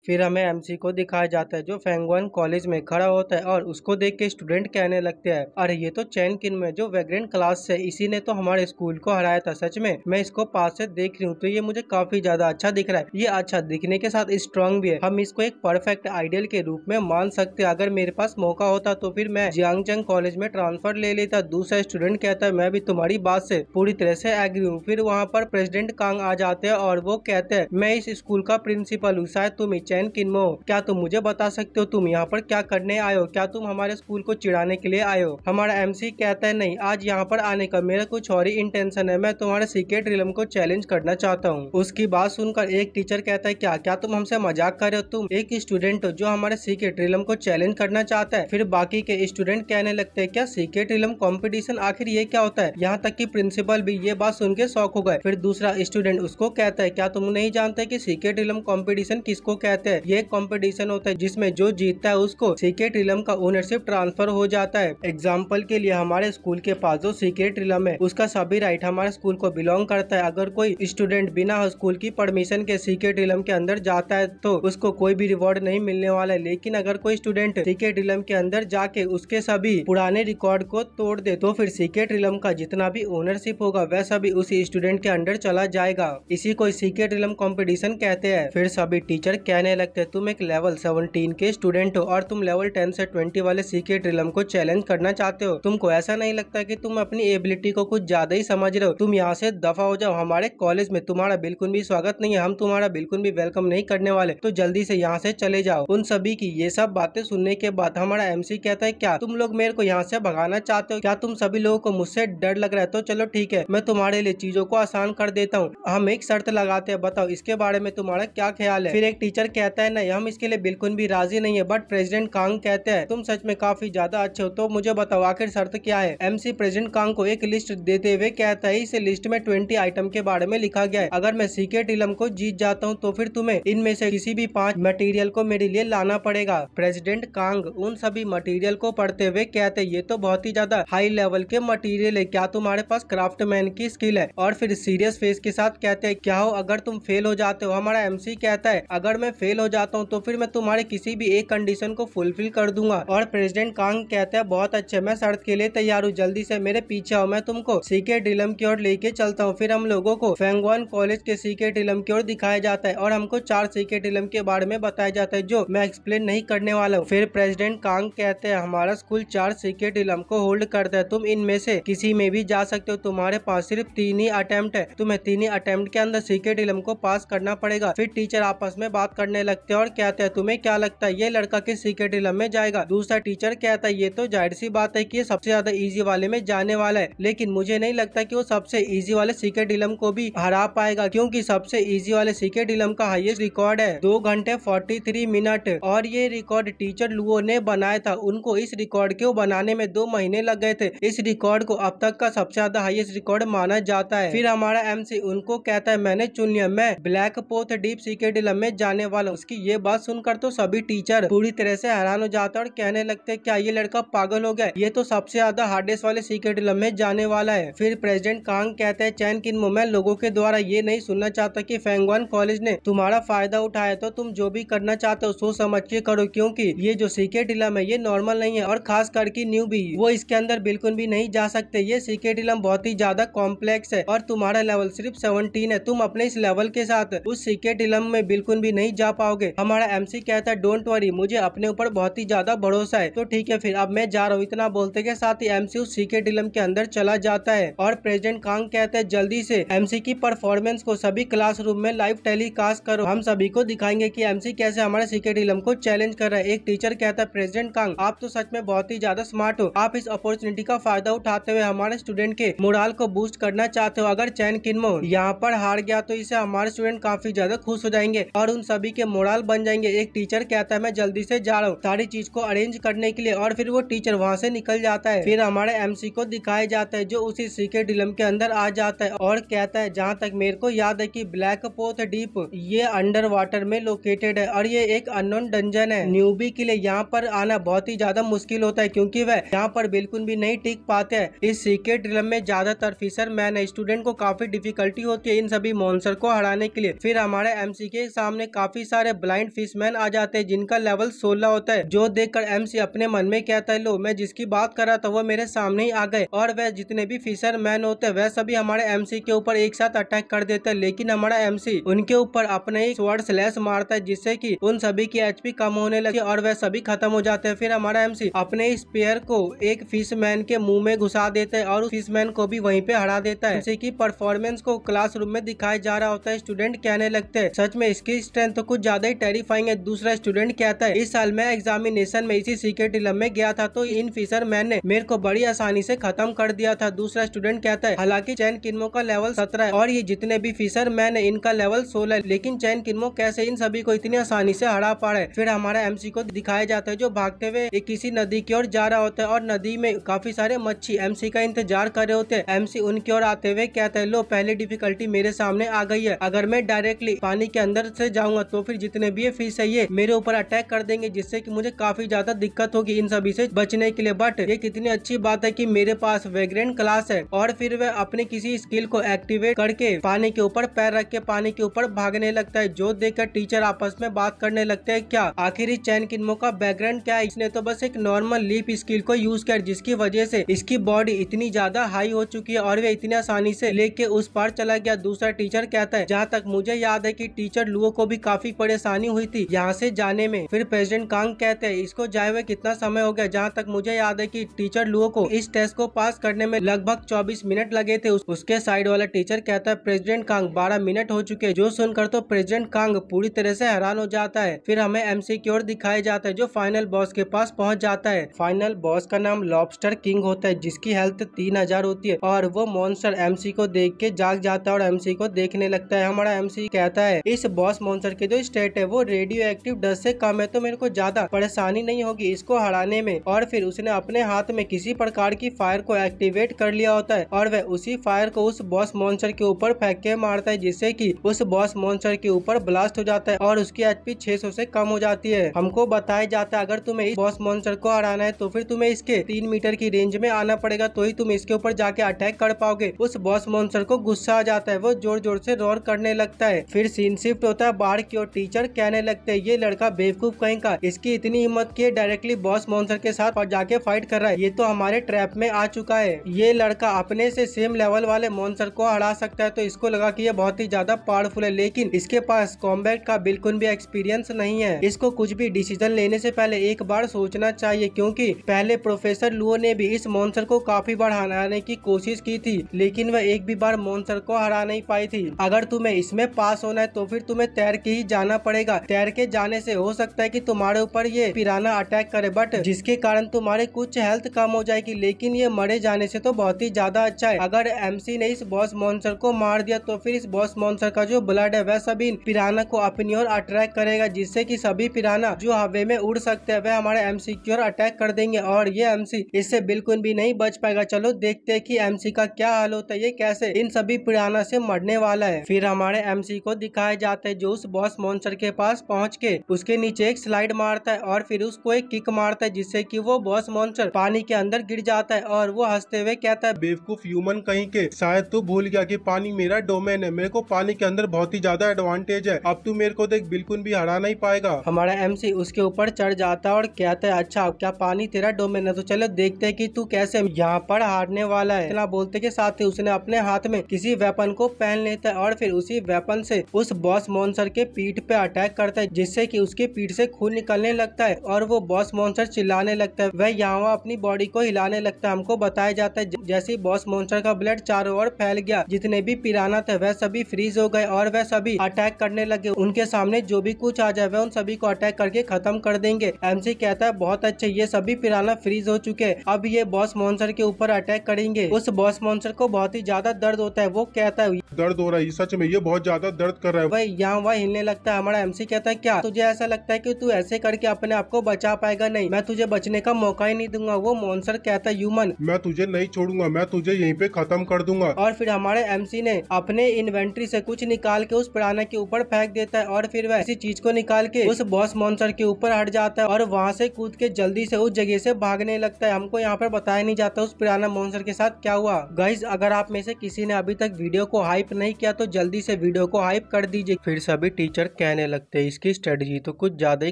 फिर हमें एमसी को दिखाया जाता है जो फेंगवन कॉलेज में खड़ा होता है और उसको देख के स्टूडेंट कहने लगते हैं, अरे ये तो चैन किनमो जो वैग्रेंट क्लास से, इसी ने तो हमारे स्कूल को हराया था। सच में मैं इसको पास से देख रही हूँ तो ये मुझे काफी ज्यादा अच्छा दिख रहा है। ये अच्छा दिखने के साथ स्ट्रांग भी है। हम इसको एक परफेक्ट आइडियल के रूप में मान सकते हैं। अगर मेरे पास मौका होता तो फिर मैं जियांगचंग कॉलेज में ट्रांसफर ले लेता। दूसरा स्टूडेंट कहता है, मैं भी तुम्हारी बात से पूरी तरह से एग्री हूँ। फिर वहाँ पर प्रेसिडेंट कांग आ जाते हैं और वो कहते हैं, मैं इस स्कूल का प्रिंसिपल हूँ, शायद तुम ही चैन किनमो। क्या तुम मुझे बता सकते हो तुम यहाँ पर क्या करने आए हो? क्या तुम हमारे स्कूल को चिढ़ाने के लिए आए हो? हमारा एमसी कहता है, नहीं, आज यहाँ पर आने का मेरा कुछ और ही इंटेंशन है। मैं तुम्हारे सीक्रेट रिलम को चैलेंज करना चाहता हूँ। उसकी बात सुनकर एक टीचर कहता है, क्या क्या तुम हमसे मजाक कर रहे हो? तुम एक स्टूडेंट हो जो हमारे सीक्रेट रिलम को चैलेंज करना चाहता है। फिर बाकी के स्टूडेंट कहने लगते हैं, क्या सीक्रेट रिलम कंपटीशन, आखिर ये क्या होता है? यहाँ तक कि प्रिंसिपल भी ये बात सुन के शॉक हो गए। फिर दूसरा स्टूडेंट उसको कहता है, क्या तुम नहीं जानते कि सीक्रेट रिलम कंपटीशन किसको कहते हैं? ये कंपटीशन होता है जिसमें जो जीतता है उसको सीक्रेट रिलम का ओनरशिप ट्रांसफर हो जाता है। एग्जाम्पल के लिए हमारे स्कूल के पास जो सीक्रेट रिलम है उसका सभी राइट हमारे स्कूल को बिलोंग करता है। अगर कोई स्टूडेंट बिना स्कूल की परमिशन के सीक्रेट रिलम के अंदर जाता है तो उसको कोई भी रिवॉर्ड नहीं मिलने वाला है। लेकिन अगर कोई स्टूडेंट सीक्रेट रिलम के अंदर जाके उसके सभी पुराने रिकॉर्ड को तोड़ दे तो फिर सीक्रेट रिलम का जितना भी ओनरशिप होगा वह सभी उसी स्टूडेंट के अंडर चला जाएगा। इसी को सीक्रेट रिलम कंपटीशन कहते हैं। फिर सभी टीचर कहने लगते हैं, तुम एक लेवल 17 के स्टूडेंट हो और तुम लेवल 10 से 20 वाले सीक्रेट रिलम को चैलेंज करना चाहते हो। तुमको ऐसा नहीं लगता कि तुम अपनी एबिलिटी को कुछ ज्यादा ही समझ रहे हो? तुम यहाँ से दफा हो जाओ। हमारे कॉलेज में तुम्हारा बिल्कुल भी स्वागत नहीं है। हम तुम्हारा बिल्कुल भी वेलकम नहीं करने वाले, तो जल्दी से यहाँ से चले जाओ। उन सभी की ये सब बातें सुनने के बाद हमारा एमसी कहता है, क्या तुम लोग मेरे को यहाँ से भगाना चाहते हो? क्या तुम सभी लोगों को मुझसे डर लग रहा है? तो चलो ठीक है, मैं तुम्हारे लिए चीजों को आसान कर देता हूँ। हम एक शर्त लगाते हैं, बताओ इसके बारे में तुम्हारा क्या ख्याल है? फिर एक टीचर कहता है, नहीं, हम इसके लिए बिल्कुल भी राजी नहीं है। बट प्रेसिडेंट कांग कहते हैं, तुम सच में काफी ज्यादा अच्छे हो, तो मुझे बताओ आखिर शर्त क्या है? एमसी प्रेसिडेंट कांग को एक लिस्ट देते हुए कहता है, इस लिस्ट में 20 आइटम के बारे में लिखा गया है। अगर मैं सीक्रेट रिलम को जीत जाता हूँ तो फिर तुम्हें इनमें से किसी भी 5 मटेरियल को मेरे लिए लाना पड़ेगा। प्रेसिडेंट कांग उन सभी मटेरियल को पढ़ते हुए कहते हैं, ये तो बहुत ही ज्यादा हाई लेवल के मटेरियल है, क्या तुम्हारे पास क्राफ्टमैन की स्किल है? और फिर सीरियस फेस के साथ कहते हैं, क्या हो अगर तुम फेल हो जाते हो? हमारा एमसी कहता है, अगर मैं फेल हो जाता हूँ तो फिर मैं तुम्हारे किसी भी एक कंडीशन को फुलफिल कर दूंगा। और प्रेसिडेंट कांग कहता है, बहुत अच्छे, मैं शर्त के लिए तैयार हूँ, जल्दी से मेरे पीछे आओ, मैं तुमको सीक्रेट रिलम की ओर लेके चलता हूँ। फिर हम लोगों को फेंगवन कॉलेज के सीक्रेट रिलम की ओर दिखाया जाता है और हमको 4 सीक्रेट रिलम के बारे में बताया जाता है जो मैं एक्सप्लेन नहीं करने वाला हूँ। फिर प्रेसिडेंट कांग कहते हैं, हमारा स्कूल 4 सीक्रेट रिलम को होल्ड करता है, तुम इनमें से किसी में भी जा सकते हो। तुम्हारे पास सिर्फ 3 ही अटेम्प्ट है, तुम्हें 3 ही अटेम्प्ट के अंदर सीक्रेट रिलम को पास करना पड़ेगा। फिर टीचर आपस में बात करने लगते हैं और कहते हैं, तुम्हें क्या लगता है ये लड़का किस सीक्रेट रिलम में जाएगा? दूसरा टीचर कहता है, ये तो जाहिर सी बात है कि ये सबसे ज्यादा इजी वाले में जाने वाला है, लेकिन मुझे नहीं लगता कि वो सबसे इजी वाले सीक्रेट रिलम को भी हरा पाएगा, क्योंकि सबसे इजी वाले सीक्रेट रिलम का हाईएस्ट रिकॉर्ड है 2 घंटे 43 मिनट और ये रिकॉर्ड टीचर लुओ ने बनाया था। उनको इस रिकॉर्ड को बनाने में 2 महीने लग गए थे। इस रिकॉर्ड को अब तक का सबसे ज्यादा हाईएस्ट रिकॉर्ड माना जाता है। फिर हमारा एमसी उनको कहता है, मैंने चुन लिया, मैं ब्लैक पोथ डीप सीक्रेट रिलम में जाने वाला हूँ। उसकी ये बात सुनकर तो सभी टीचर पूरी तरह से हैरान हो जाते हैं और कहने लगते हैं, क्या ये लड़का पागल हो गया? ये तो सबसे ज्यादा हार्डेस्ट वाले सीक्रेट रिलम में जाने वाला है। फिर प्रेसिडेंट कांग कहते हैं, चैन किनमो, मैं लोगों के द्वारा ये नहीं सुनना चाहता कि फेंगवन कॉलेज ने तुम्हारा फायदा उठाया, तो तुम जो भी करना चाहते हो सोच समझ के करो, क्योंकि ये जो सीक्रेट रिलम है ये नॉर्मल नहीं है और खास करके न्यूबी वो इसके अंदर बिल्कुल भी नहीं जा सकते। ये सीक्रेट रिलम बहुत ही ज्यादा कॉम्प्लेक्स है और तुम्हारा लेवल सिर्फ 17 है। तुम अपने इस लेवल के साथ उस सीक्रेट रिलम में बिल्कुल भी नहीं जा पाओगे। हमारा एमसी कहता है, डोंट वरी, मुझे अपने ऊपर बहुत ही ज्यादा भरोसा है। तो ठीक है, फिर अब मैं जा रहा हूँ। इतना बोलते के साथ ही एमसी उस सीक्रेट रिलम के अंदर चला जाता है और प्रेसिडेंट कांग कहते हैं, जल्दी से एमसी की परफॉर्मेंस को सभी क्लासरूम में लाइव टेलीकास्ट करो, हम सभी को दिखाएंगे कि एमसी कैसे हमारे सीक्रेट रिलम को चैलेंज कर रहा है। एक टीचर कहता है, प्रेसिडेंट कांग, आप तो सच में बहुत ही ज्यादा स्मार्ट हो, आप इस अपॉर्चुनिटी का फायदा उठाते हुए हमारे स्टूडेंट के मोराल को बूस्ट करना चाहते हो। अगर चैन किनमो यहाँ पर हार गया तो इसे हमारे स्टूडेंट काफी ज्यादा खुश हो जाएंगे और उन सभी के मोराल बन जाएंगे। एक टीचर कहता है, मैं जल्दी से जा रहा हूँ सारी चीज को अरेंज करने के लिए, और फिर वो टीचर वहाँ से निकल जाता है। फिर हमारे एमसी को दिखाया जाता है जो उसी सीक्रेट रिलम के अंदर आ जाता है और कहता है, जहाँ तक मेरे को याद है कि ब्लैक पोथ डीप ये अंडर वाटर में लोकेटेड है और ये एक अननोन डंजन है। न्यूबी के लिए यहाँ पर आना बहुत ही ज्यादा मुश्किल होता है क्योंकि वह यहाँ पर बिल्कुल भी नहीं टिक पाते हैं। इस सीक्रेट रिलम में ज्यादातर फिशरमैन है, स्टूडेंट को काफी डिफिकल्टी होती है इन सभी मॉन्स्टर को हराने के लिए। फिर हमारे एमसी के सामने काफी सारे ब्लाइंड फिशमैन आ जाते हैं जिनका लेवल 16 होता है, जो देखकर एमसी अपने मन में कहता है लो मैं जिसकी बात कर रहा था वो मेरे सामने ही आ गए और वह जितने भी फिशरमैन होते हैं वह सभी हमारे एमसी के ऊपर एक साथ अटैक कर देते हैं। लेकिन हमारा एमसी उनके ऊपर अपने ही स्वॉर्ड स्लैश मारता है जिससे कि उन सभी की एचपी कम होने लगी और वह सभी खत्म हो जाते हैं। फिर हमारा एमसी अपने स्पेयर को एक फिशमैन के मुंह में घुसा देता है और उस फिशमैन को भी वहीं पे हरा देता है। एमसी की परफॉर्मेंस को क्लासरूम में दिखाया जा रहा होता है। स्टूडेंट कहने लगते हैं सच में इसकी स्ट्रेंथ तो कुछ ज्यादा ही टेरिफाइंग है। दूसरा स्टूडेंट कहता है इस साल मैं एग्जामिनेशन में इसी सीक्रेट इलम में गया था तो इन फिशरमैन ने मेरे को बड़ी आसानी से खत्म कर दिया था। दूसरा स्टूडेंट कहता है हालांकि चैन किन्मो का लेवल 17 है और ये जितने भी फिशरमैन है इनका लेवल 16 है, लेकिन चैन किन्मो कैसे इन सभी को इतनी आसानी से हरा पा रहा है। फिर हमारा एमसी को दिखाया जाता है जो भागते हुए किसी नदी की ओर जा रहा होता है और नदी में काफी सारे मच्छी एमसी का इंतजार कर रहे होते हैं। एमसी उनकी ओर आते हुए कहता है लो पहली डिफिकल्टी मेरे सामने आ गई है, अगर मैं डायरेक्टली पानी के अंदर से जाऊंगा तो फिर जितने भी ये फिश है ये मेरे ऊपर अटैक कर देंगे जिससे कि मुझे काफी ज्यादा दिक्कत होगी इन सभी से बचने के लिए। बट ये कितनी अच्छी बात है कि मेरे पास वेग्रेंट क्लास है। और फिर वह अपने किसी स्किल को एक्टिवेट करके पानी के ऊपर पैर रख के पानी के ऊपर भागने लगता है, जो देखकर टीचर आपस में बात करने लगते हैं क्या आखिर इस चैन किन्मो का बैकग्राउंड क्या है, इसने तो बस एक नॉर्मल लीप स्किल को यूज किया जिसकी वजह से इसकी बॉडी इतनी ज्यादा हाई हो चुकी है और वे इतनी आसानी से लेके उस पार चला गया। दूसरा टीचर कहता है जहाँ तक मुझे याद है कि टीचर लुओ को भी काफी परेशानी हुई थी यहाँ से जाने में। फिर प्रेसिडेंट कांग कहते हैं इसको जाए हुए कितना समय हो गया, जहाँ तक मुझे याद है कि टीचर लुओ को इस टेस्ट को पास करने में लगभग 24 मिनट लगे थे। उसके साइड वाला टीचर कहता है प्रेसिडेंट कांग 12 मिनट हो चुके, जो सुनकर तो प्रेसिडेंट कांग पूरी तरह से हैरान हो जाता है। फिर हमें एमसी की ओर दिखाया जाता है जो फाइनल बॉस के पास पहुंच जाता है। फाइनल बॉस का नाम लॉबस्टर किंग होता है जिसकी हेल्थ 3000 होती है और वो मॉन्स्टर एमसी को देख के जाग जाता है और एमसी को देखने लगता है। हमारा एमसी कहता है इस बॉस मॉन्स्टर की जो स्टेट है वो रेडियो एक्टिव 10 से कम है तो मेरे को ज्यादा परेशानी नहीं होगी इसको हराने में। और फिर उसने अपने हाथ में किसी प्रकार की फायर को एक्टिवेट कर लिया होता है और वह उसी फायर को उस बॉस मॉन्स्टर के ऊपर फेंक के मारता है जिससे कि उस बॉस मॉन्स्टर के ऊपर ब्लास्ट हो जाता है और उसकी एचपी 600 से कम हो जाती है। हमको बताया जाता है अगर तुम्हें इस बॉस मॉन्स्टर को हराना है तो फिर तुम्हें इसके 3 मीटर की रेंज में आना पड़ेगा तो ही तुम इसके ऊपर जाके अटैक कर पाओगे। उस बॉस मॉन्स्टर को गुस्सा आ जाता है, वो जोर जोर से रोर करने लगता है। फिर सीन शिफ्ट होता है बाहर की ओर। टीचर कहने लगते हैं ये लड़का बेवकूफ कहीं का, इसकी इतनी हिम्मत की डायरेक्टली बॉस मॉन्स्टर के साथ और जाके फाइट कर रहा है, ये तो हमारे ट्रैप में आ चुका है। ये लड़का अपने से सेम लेवल वाले मॉन्स्टर को हरा सकता है तो इसको लगा कि ये बहुत ही ज्यादा पावरफुल है, लेकिन इसके पास कॉम्बैट का बिल्कुल भी एक्सपीरियंस नहीं है। इसको कुछ भी डिसीजन लेने से पहले एक बार सोचना चाहिए क्योंकि पहले प्रोफेसर लुओ ने भी इस मॉन्स्टर को काफी बार हराने की कोशिश की थी लेकिन वह एक भी बार मॉन्स्टर को हरा नहीं पाई थी। अगर तुम्हें इसमें पास होना है तो फिर तुम्हें तैर के ही जाना पड़ेगा। तैर के जाने से हो सकता है कि तुम्हारे ऊपर ये पिराना अटैक करे बट जिसके कारण तुम्हारे कुछ हेल्थ कम हो जाएगी, लेकिन ये मरे जाने से तो बहुत ही ज्यादा अच्छा है। अगर एमसी ने इस बॉस मॉन्स्टर को मार दिया तो फिर इस बॉस मॉन्स्टर का जो ब्लड है वह सभी पिराना को अपनी ओर अट्रैक्ट करेगा जिससे कि सभी पिराना जो हवा में उड़ सकते हैं वह हमारे एमसी की ओर अटैक कर देंगे और ये एमसी इससे बिल्कुल भी नहीं बच पाएगा। चलो देखते हैं कि एमसी का क्या हाल होता है, ये कैसे इन सभी पिराना से मरने वाला है। फिर हमारे एमसी को दिखाया जाता है जो उस बॉस मॉन्स्टर के पास पहुंच के उसके नीचे एक स्लाइड मारता है और फिर उसको एक किक मारता है जिससे कि वो बॉस मॉन्स्टर पानी के अंदर गिर जाता है और वो हंसते हुए कहता है बेवकूफ ह्यूमन कहीं के, शायद तू भूल गया कि पानी मेरा डोमेन है, मेरे को पानी के अंदर बहुत ही ज्यादा एडवांटेज है, अब तू मेरे को देख बिल्कुल भी हरा नहीं पाएगा। हमारा एमसी उसके ऊपर चढ़ जाता है और कहता है अच्छा क्या पानी तेरा डोमेन है, तो चलो देखते हैं कि तू कैसे यहाँ पर हारने वाला है। इतना बोलते के साथ ही उसने अपने हाथ में किसी वेपन को पहन लेता है और फिर उसी वेपन से उस बॉस मॉन्स्टर के पीठ पे अटैक करता है जिससे कि उसके पीठ से खून निकलने लगता है और वो बॉस मॉन्स्टर चिल्लाने लगता है। वह यहाँ अपनी बॉडी को हिलाने लगता है। हमको बताया जाता है जैसे ही बॉस मॉन्स्टर का ब्लड चारों ओर फैल गया, जितने भी पिराना थे वह सभी फ्रीज हो गए और वह सभी अटैक करने लगे। उनके सामने जो भी कुछ आ जाए वह उन सभी को अटैक करके खत्म कर देंगे। एमसी कहता है बहुत अच्छे, ये सभी पिराना फ्रीज हो चुके हैं, अब ये बॉस मॉन्स्टर के ऊपर अटैक करेंगे। उस बॉस मॉन्स्टर को बहुत ही ज्यादा दर्द होता है, वो कहता है दर्द हो रहा है, सच में ये बहुत ज्यादा दर्द कर रहा है। वह यहाँ वह हिलने लगता है। हमारा एमसी कहता है क्या तुझे ऐसा लगता है कि तू ऐसे करके अपने आप को बचा पाएगा? नहीं, मैं तुझे बचने का मौका ही नहीं दूंगा। वो मॉन्स्टर कहता है ह्यूमन मैं तुझे नहीं छोड़ूंगा, मैं तुझे यहीं पे खत्म कर दूंगा। और फिर हमारे एमसी ने अपने इन्वेंट्री से कुछ निकाल के उस पिराना के ऊपर फेंक देता है और फिर वह किसी चीज को निकाल के उस बॉस मॉन्स्टर के ऊपर हट जाता है और वहाँ से कूद के जल्दी से उस जगह से भागने लगता है। हमको यहाँ पर बताया नहीं जाता उस पिराना मॉन्स्टर के साथ क्या हुआ। गाइस अगर आप में से किसी ने अभी तक वीडियो को हाइप नहीं किया तो जल्दी से वीडियो को हाइप कर दीजिए। फिर सभी टीचर कहने लगते हैं इसकी स्ट्रेटजी तो कुछ ज्यादा ही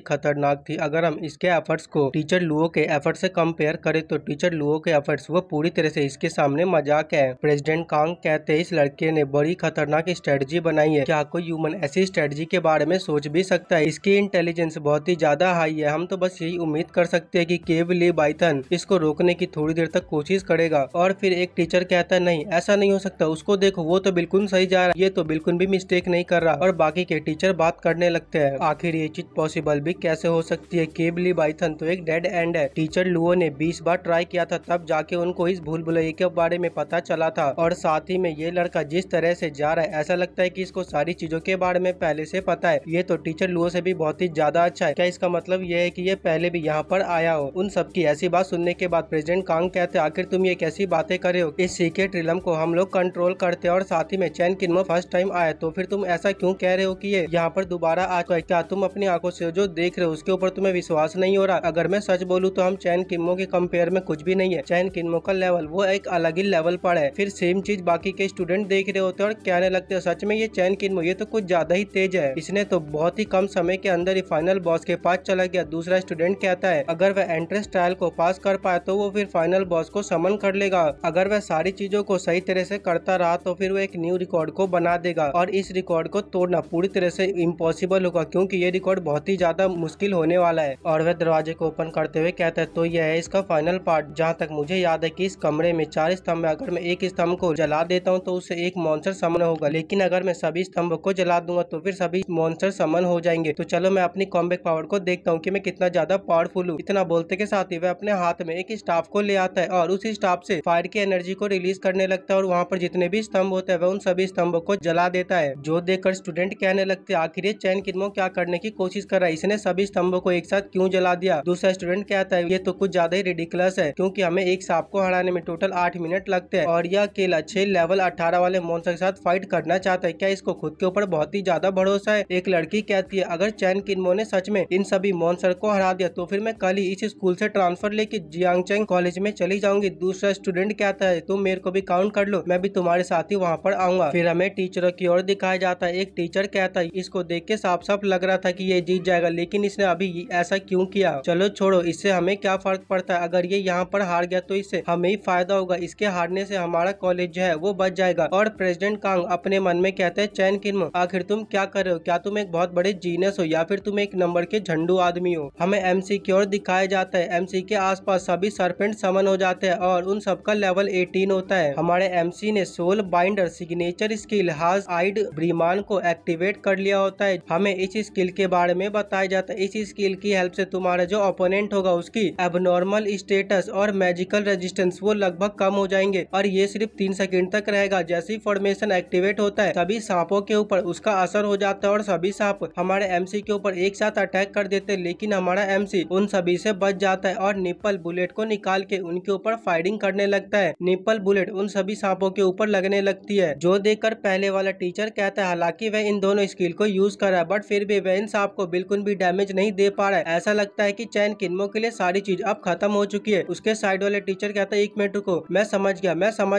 खतरनाक थी। अगर हम इसके एफर्ट्स को टीचर लुओ के एफर्ट से कंपेयर करें तो टीचर लुओ के एफर्ट्स वो पूरी तरह से इसके सामने मजाक है। प्रेसिडेंट कांग कहते हैं इस लड़के ने बड़ी खतरनाक स्ट्रेटजी बनाई है। क्या कोई ह्यूमन ऐसी स्ट्रेटजी के बारे में सोच भी सकता है? इसकी इंटेलिजेंस बहुत ही ज्यादा हाई है। हम तो बस यही उम्मीद कर सकते हैं कि केव ली बाइथन इसको रोकने की थोड़ी देर तक कोशिश करेगा। और फिर एक टीचर कहता है नहीं ऐसा नहीं हो सकता, उसको देखो वो तो बिल्कुल सही जा रहा है, ये तो बिल्कुल भी मिस्टेक नहीं कर रहा। और बाकी के टीचर बात करने लगते हैं आखिर ये चीज पॉसिबल भी कैसे हो सकती है। केव ली बाइथन तो एक डेड एंड है। टीचर लुओ ने 20 बार ट्राई किया था तब जाके उनको इस भूल भुलैया के बारे में पता चला था। और साथ ही में ये लड़का जिस तरह से जा रहा है ऐसा लगता है कि इसको सारी चीजों के बारे में पहले से पता है। ये तो टीचर लुओ से भी बहुत ही ज्यादा अच्छा है। क्या इसका मतलब ये है कि ये पहले भी यहाँ पर आया हो? उन सबकी ऐसी बात सुनने के बाद प्रेसिडेंट कांग कहते हैं आखिर तुम ये कैसी बातें कर रहे हो? इस सीक्रेट रिलम को हम लोग कंट्रोल करते हैं और साथ ही में चैन किन्मो फर्स्ट टाइम आया तो फिर तुम ऐसा क्यों कह रहे हो कि ये यहाँ पर दोबारा आ चुका है? क्या तुम अपनी आंखों से जो देख रहे हो उसके ऊपर तुम्हें विश्वास नहीं हो रहा? अगर मैं सच बोलूँ तो हम चैन किन्मो के कंपेयर में कुछ भी नहीं है। चैन किन्मो का लेवल वो एक अलग ही लेवल पर है। फिर सेम चीज बाकी के स्टूडेंट देख रहे होते हैं और कहने लगते हैं सच में ये चैन किन्मो ये तो कुछ ज्यादा ही तेज है, इसने तो बहुत ही कम समय के अंदर ही फाइनल बॉस के पास चला गया। दूसरा स्टूडेंट कहता है अगर वह एंट्रेंस ट्रायल को पास कर पाए तो वो फिर फाइनल बॉस को समन कर लेगा। अगर वह सारी चीजों को सही तरह से करता रहा तो फिर वो एक न्यू रिकॉर्ड को बना देगा और इस रिकॉर्ड को तोड़ना पूरी तरह से इम्पॉसिबल होगा क्योंकि ये रिकॉर्ड बहुत ही ज्यादा मुश्किल होने वाला है। और वह दरवाजे को ओपन करते हुए कहता है तो यह है इसका फाइनल पार्ट। जहाँ तक मुझे याद है कि इस कमरे में 4 स्तंभ है, अगर मैं एक स्तंभ को जला देता हूँ तो उससे एक मॉन्स्टर समन होगा, लेकिन अगर मैं सभी स्तंभ को जला दूंगा तो फिर सभी मॉन्स्टर समन हो जाएंगे। तो चलो मैं अपनी कॉम्बैक पावर को देखता हूँ कि मैं कितना ज्यादा पावरफुल हूँ। इतना बोलते के साथ ही वह अपने हाथ में एक स्टाफ को ले आता है और उस स्टाफ से फायर की एनर्जी को रिलीज करने लगता है और वहाँ पर जितने भी स्तंभ होते हैं वह उन सभी स्तंभों को जला देता है। जो देखकर स्टूडेंट कहने लगते हैं आखिर ये चैन किन्मो क्या करने की कोशिश कर रहा है, इसने सभी स्तंभों को एक साथ क्यों जला दिया? दूसरा स्टूडेंट कहता है ये तो कुछ ज्यादा ही रिडिकुलस है क्योंकि हमें एक सांप को हराने में टोटल 8 मिनट लगते हैं और यह अकेला 6 लेवल 18 वाले मॉन्स्टर के साथ फाइट करना चाहता है। क्या इसको खुद के ऊपर बहुत ही ज्यादा भरोसा है? एक लड़की कहती है अगर चैन किन्मो ने सच में इन सभी मॉन्स्टर को हरा दिया तो फिर मैं कल ही इस स्कूल से ट्रांसफर लेके जियांगचेंग कॉलेज में चली जाऊंगी। दूसरा स्टूडेंट कहता है तुम मेरे को भी काउंट कर लो, मैं भी तुम्हारे साथ ही वहाँ पर आऊंगा। फिर हमें टीचरों की ओर दिखाया जाता है। एक टीचर कहता है इसको देख के साफ साफ लग रहा था कि ये जीत जाएगा, लेकिन इसने अभी ऐसा क्यों किया? चलो छोड़ो, इससे हमें क्या फर्क पड़ता है? अगर ये यहाँ पर हार गया तो इससे हमें ही फायदा होगा, इसके हारने से हमारा कॉलेज जो है वो बच जाएगा। और प्रेसिडेंट कांग अपने मन में कहते हैं चैन किन्मो आखिर तुम क्या कर रहे हो? क्या तुम एक बहुत बड़े जीनियस हो या फिर तुम एक नंबर के झंडू आदमी हो? हमें एमसी की ओर दिखाया जाता है। एमसी के आसपास सभी सरपेंट समन हो जाते हैं और उन सबका लेवल 18 होता है। हमारे एमसी ने सोल बाइंडर सिग्नेचर स्किल हाज आइड ब्रीमान को एक्टिवेट कर लिया होता है। हमें इस स्किल के बारे में बताया जाता है। इस स्किल की हेल्प से तुम्हारा जो ओपोनेंट होगा उसकी एबनॉर्मल स्टेटस और मैजिकल रेजिस्टेंस वो लगभग कम हो जाएंगे और ये सिर्फ 3 सेकंड तक रहेगा। जैसे ही फॉर्मेशन एक्टिवेट होता है सभी सांपों के ऊपर उसका असर हो जाता है और सभी सांप हमारे एमसी के ऊपर एक साथ अटैक कर देते हैं, लेकिन हमारा एमसी उन सभी से बच जाता है और निप्पल बुलेट को निकाल के उनके ऊपर फायरिंग करने लगता है। निप्पल बुलेट उन सभी सांपों के ऊपर लगने लगती है। जो देखकर पहले वाला टीचर कहता है हालांकि वह इन दोनों स्किल को यूज कर रहा है बट फिर भी वह इन सांप को बिल्कुल भी डैमेज नहीं दे पा रहा है। ऐसा लगता है कि चैन किन्मो के लिए सारी चीज अब खत्म हो चुकी है। उसके साइड वाले टीचर कहता है 1 मिनट रुको, मैं समझ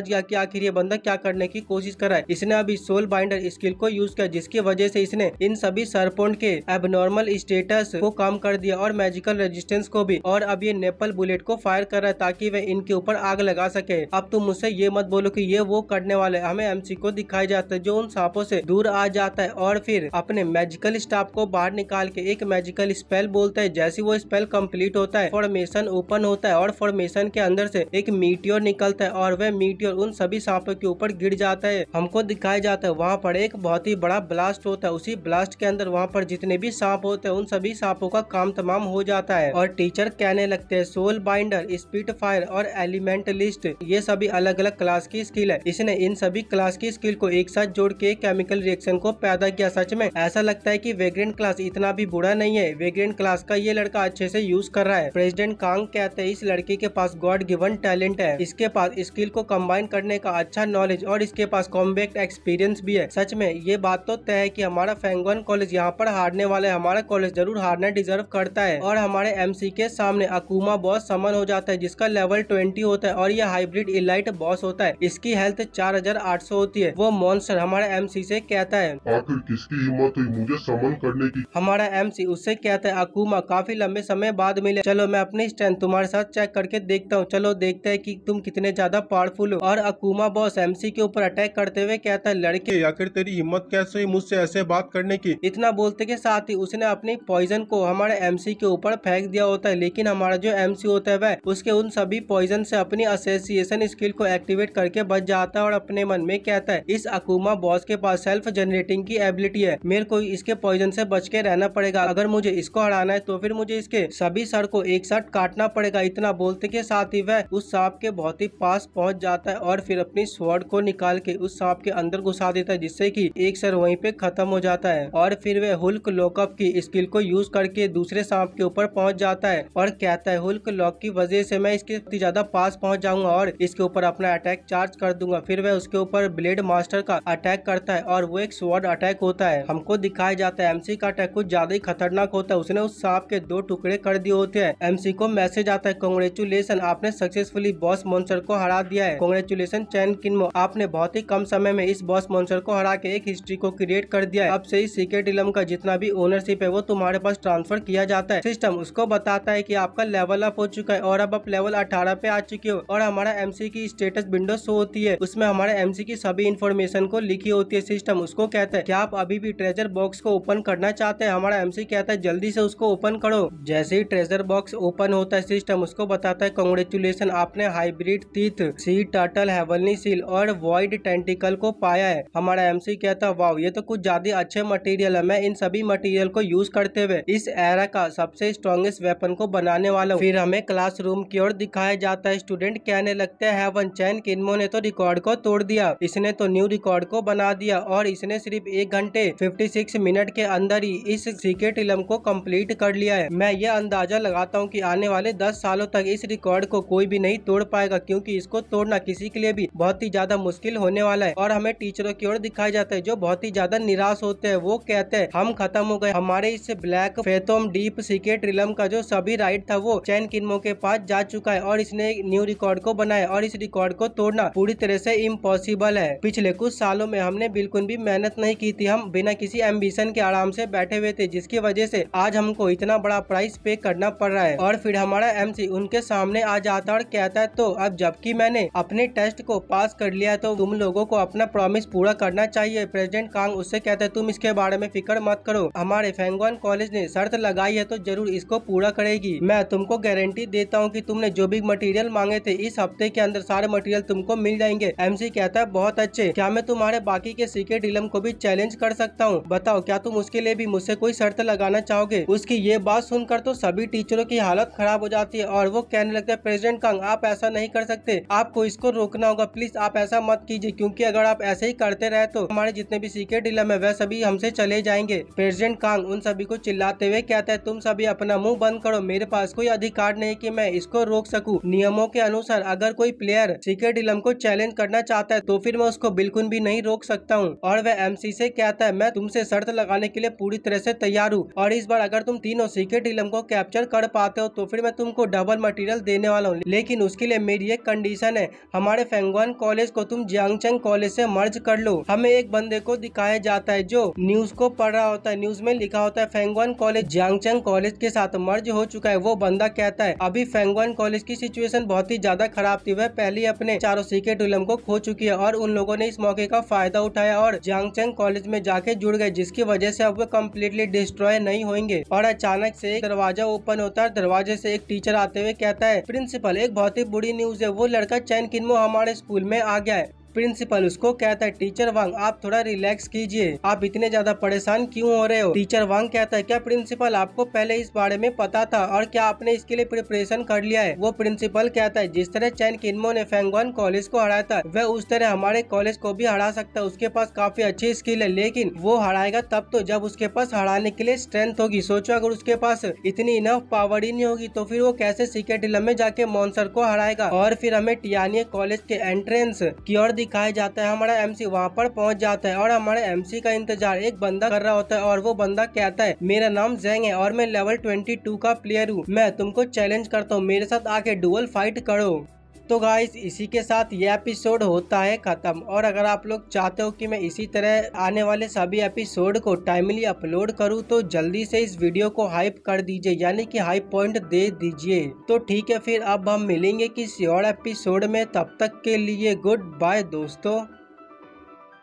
गया कि आखिर ये बंदा क्या करने की कोशिश कर रहा है। इसने अभी सोल बाइंडर स्किल को यूज किया जिसकी वजह से इसने इन सभी सरपोंट के एबनॉर्मल स्टेटस को कम कर दिया और मैजिकल रेजिस्टेंस को भी, और अब ये नेपल बुलेट को फायर कर रहा है ताकि वह इनके ऊपर आग लगा सके। अब तुम मुझसे ये मत बोलो कि ये वो करने वाले। हमें एमसी को दिखाया जाता है जो उन सांपों से दूर आ जाता है और फिर अपने मैजिकल स्टाफ को बाहर निकाल के एक मैजिकल स्पेल बोलता है। जैसे वो स्पेल कंप्लीट होता है फॉर्मेशन ओपन होता है और फॉर्मेशन के अंदर से एक मीटियोर निकलता है और वह मीटियोर उन सभी सांपों के ऊपर गिर जाता है। हमको दिखाया जाता है वहाँ पर एक बहुत ही बड़ा ब्लास्ट होता है। उसी ब्लास्ट के अंदर वहाँ पर जितने भी सांप होते हैं उन सभी सांपों का काम तमाम हो जाता है और टीचर कहने लगते हैं सोल बाइंडर, स्पीड फायर और एलिमेंटलिस्ट ये सभी अलग अलग क्लास की स्किल है। इसने इन सभी क्लास की स्किल को एक साथ जोड़ के केमिकल रिएक्शन को पैदा किया। सच में ऐसा लगता है कि वेग्रेंट क्लास इतना भी बुरा नहीं है। वेग्रेंट क्लास का ये लड़का अच्छे से यूज कर रहा है। प्रेसिडेंट कांग कहते हैं इस लड़के के पास गॉड गिवन टैलेंट है, इसके पास स्किल को कंबाइन करने का अच्छा नॉलेज और इसके पास कॉम्बैक्ट एक्सपीरियंस भी है। सच में ये बात तो तय है कि हमारा फैंगवन कॉलेज यहाँ पर हारने वाला है। हमारा कॉलेज जरूर हारना डिजर्व करता है और हमारे एमसी के सामने अकुमा बॉस समन हो जाता है जिसका लेवल 20 होता है और ये हाइब्रिड इलाइट बॉस होता है। इसकी हेल्थ 4800 होती है। वो मॉन्स्टर हमारे एमसी से कहता है आखिर किसकी हिम्मत हुई मुझे समन करने की। हमारा एमसी उससे कहता है अकुमा काफी लंबे समय बाद मिले, चलो मैं अपनी स्ट्रेंथ तुम्हारे साथ चेक करके देखता हूँ, चलो देखते हैं कि तुम कितने ज्यादा पावरफुल हो। और अकुमा बॉस एमसी के ऊपर अटैक करते हुए कहता है लड़के आखिर तेरी हिम्मत कैसे हुई मुझसे ऐसे बात करने की। इतना बोलते के साथ ही उसने अपनी पॉइजन को हमारे एमसी के ऊपर फेंक दिया होता है, लेकिन हमारा जो एमसी होता है वह उसके उन सभी पॉइजन से अपनी एसोसिएशन स्किल को एक्टिवेट करके बच जाता है और अपने मन में कहता है इस अकुमा बॉस के पास सेल्फ जनरेटिंग की एबिलिटी है, मेरे को इसके पॉइजन से बच के रहना पड़ेगा। अगर मुझे इसको हराना है तो फिर मुझे इसके सभी सर को एक साथ काटना पड़ेगा। इतना बोलते के साथ ही वह उस सांप के बहुत ही पास पहुंच जाता है और फिर अपनी स्वॉर्ड को निकाल के उस सांप के अंदर घुसा देता है, जिससे कि एक सर वहीं पे खत्म हो जाता है। और फिर वह हुल्क लॉकअप की स्किल को यूज करके दूसरे सांप के ऊपर पहुंच जाता है और कहता है हुल्क लॉक की वजह से मैं इसके इतनी ज्यादा पास पहुंच जाऊंगा और इसके ऊपर अपना अटैक चार्ज कर दूंगा। फिर वह उसके ऊपर ब्लेड मास्टर का अटैक करता है और वो एक स्वॉर्ड अटैक होता है। हमको दिखाया जाता है एमसी का अटैक कुछ ज्यादा ही खतरनाक होता है, उसने उस सांप के 2 टुकड़े कर दिए होते हैं। एमसी को मैसेज आता है कांग्रेचुलेशन, आपने सक्सेसफुली बॉस मॉन्स्टर को हरा दिया है। कांग्रेचुलेशन चैन किन्मो, आपने बहुत ही कम समय में इस बॉस मॉन्स्टर को हरा के एक हिस्ट्री को क्रिएट कर दिया है। अब से ही सीक्रेट इलम का जितना भी ओनरशिप है वो तुम्हारे पास ट्रांसफर किया जाता है। सिस्टम उसको बताता है कि आपका लेवल अप हो चुका है और अब आप लेवल 18 पे आ चुके हो और हमारा एमसी की स्टेटस विंडो शो होती है, उसमें हमारे एमसी की सभी इन्फॉर्मेशन को लिखी होती है। सिस्टम उसको कहता है क्या आप अभी भी ट्रेजर बॉक्स को ओपन करना चाहते हैं? हमारा एमसी कहता है जल्दी से उसको ओपन करो। जैसे ही ट्रेजर बॉक्स ओपन होता है सिस्टम उसको बताता है कांग्रेचुलेशन, आपने hybrid teeth, sea turtle, heavenly seal और वॉइड टेंटिकल को पाया है। हमारा एमसी कहता है वाओ ये तो कुछ ज्यादा अच्छे मटेरियल है, मैं इन सभी मटेरियल को यूज करते हुए इस एरा का सबसे स्ट्रॉन्गेस्ट वेपन को बनाने वाला हूँ। फिर हमें क्लासरूम की ओर दिखाया जाता है, स्टूडेंट कहने लगते हैं हेवन चैन किन्मो ने तो रिकॉर्ड को तोड़ दिया, इसने तो न्यू रिकॉर्ड को बना दिया और इसने सिर्फ 1 घंटे 56 मिनट के अंदर ही इस सीक्रेट इलम को कंप्लीट कर लिया है। मैं ये अंदाजा लगाता हूँ कि आने वाले 10 सालों तक इस रिकॉर्ड को कोई भी नहीं तोड़ पाएगा, क्योंकि इसको तोड़ना किसी के लिए भी बहुत ही ज्यादा मुश्किल होने वाला है। और हमें टीचरों की ओर दिखाया जाता है जो बहुत ही ज्यादा निराश होते हैं, वो कहते हैं हम खत्म हो गए, हमारे इस ब्लैक फेथोम डीप सीक्रेट रिलम का जो सभी राइट था वो चैन किन्मो के पास जा चुका है और इसने एक न्यू रिकॉर्ड को बनाया और इस रिकॉर्ड को तोड़ना पूरी तरह से इम्पॉसिबल है। पिछले कुछ सालों में हमने बिल्कुल भी मेहनत नहीं की थी, हम बिना किसी एम्बिशन के आराम से बैठे हुए थे, जिसकी वजह से आज हमको इतना बड़ा प्राइस पे करना पड़ रहा है। और फिर हमारा एमसी उनके सामने आ जाता है और कहता है तो अब जबकि मैंने अपने टेस्ट को पास कर लिया है तो तुम लोगों को अपना प्रॉमिस पूरा करना चाहिए। प्रेसिडेंट कांग उससे कहता है तुम इसके बारे में फिक्र मत करो, हमारे फेंगोन कॉलेज ने शर्त लगाई है तो जरूर इसको पूरा करेगी। मैं तुमको गारंटी देता हूँ कि तुमने जो भी मटेरियल मांगे थे इस हफ्ते के अंदर सारे मटेरियल तुमको मिल जाएंगे। एमसी कहता है बहुत अच्छे, क्या मैं तुम्हारे बाकी के सीक्रेट इलम को भी चैलेंज कर सकता हूँ? बताओ क्या तुम उसके लिए भी मुझसे कोई शर्त लगाना चाहोगे? उसकी ये बात सुनकर तो सभी टीचरों की हालत खराब हो जाती है और वो कहने लगता है प्रेसिडेंट कांग आप ऐसा नहीं कर सकते, आपको इसको रोकना होगा, प्लीज आप ऐसा मत कीजिए, क्योंकि अगर आप ऐसे ही करते रहे तो हमारे जितने भी सीक्रेट इलम है वह सभी हमसे चले जाएंगे। प्रेसिडेंट कांग उन सभी को चिल्लाते हुए कहता है तुम सभी अपना मुंह बंद करो, मेरे पास कोई अधिकार नहीं कि मैं इसको रोक सकूं। नियमों के अनुसार अगर कोई प्लेयर सीक्रेट इलम को चैलेंज करना चाहता है तो फिर मैं उसको बिल्कुल भी नहीं रोक सकता हूं। और वह एमसी से कहता है मैं तुमसे शर्त लगाने के लिए पूरी तरह से तैयार हूं और इस बार अगर तुम तीनों सीक्रेट इलम को कैप्चर कर पाते हो तो फिर मैं तुमको डबल मटेरियल देने वाला हूं, लेकिन उसके लिए मेरी एक कंडीशन है, हमारे फेंगवान कॉलेज को तुम जियांगचेंग कॉलेज से मर्ज कर लो। हमें एक बंदे को दिखाया जाता है जो न्यूज को पढ़ रहा होता है, न्यूज में लिखा होता है फेंगवान कॉलेज जियांगचेंग कॉलेज के साथ मर्ज हो चुका है। वो बंदा कहता है अभी फेंगवान कॉलेज की सिचुएशन बहुत ही ज्यादा खराब थी, वह पहले ही अपने चारों सीक्रेट इलम को खो चुकी है और उन लोगों ने इस मौके का फायदा उठाया और जियांगचेंग कॉलेज में जाके जुड़ गए, जिसकी वजह से अब वो कम्प्लीटली डिस्ट्रॉय नहीं होंगे। और अचानक से एक दरवाजा ओपन होता है, दरवाजे से एक टीचर आते हुए कहता है प्रिंसिपल एक बहुत ही बुरी न्यूज है, वो लड़का चैन किन्मो हमारे स्कूल में आ गया है। प्रिंसिपल उसको कहता है टीचर वांग आप थोड़ा रिलैक्स कीजिए, आप इतने ज्यादा परेशान क्यों हो रहे हो? टीचर वांग कहता है क्या प्रिंसिपल आपको पहले इस बारे में पता था और क्या आपने इसके लिए प्रिपरेशन कर लिया है? वो प्रिंसिपल कहता है जिस तरह चैन किन्मो ने फेंगवान कॉलेज को हराया था वह उस तरह हमारे कॉलेज को भी हरा सकता है, उसके पास काफी अच्छी स्किल है, लेकिन वो हराएगा तब तो जब उसके पास हराने के लिए स्ट्रेंथ होगी। सोचो अगर उसके पास इतनी इनफ पावर ही नहीं होगी तो फिर वो कैसे सीक्रेट इलम में जाके मॉन्स्टर को हराएगा? और फिर हमें टियानिया कॉलेज के एंट्रेंस की ओर दिखाया जाता है, हमारा एमसी वहाँ पर पहुँच जाता है और हमारे एमसी का इंतजार एक बंदा कर रहा होता है और वो बंदा कहता है मेरा नाम जेंग है और मैं लेवल 22 का प्लेयर हूँ, मैं तुमको चैलेंज करता हूँ, मेरे साथ आके डुअल फाइट करो। तो गाइस इसी के साथ ये एपिसोड होता है खत्म। और अगर आप लोग चाहते हो कि मैं इसी तरह आने वाले सभी एपिसोड को टाइमली अपलोड करूं तो जल्दी से इस वीडियो को हाइप कर दीजिए, यानी कि हाइप पॉइंट दे दीजिए। तो ठीक है, फिर अब हम मिलेंगे किसी और एपिसोड में, तब तक के लिए गुड बाय दोस्तों।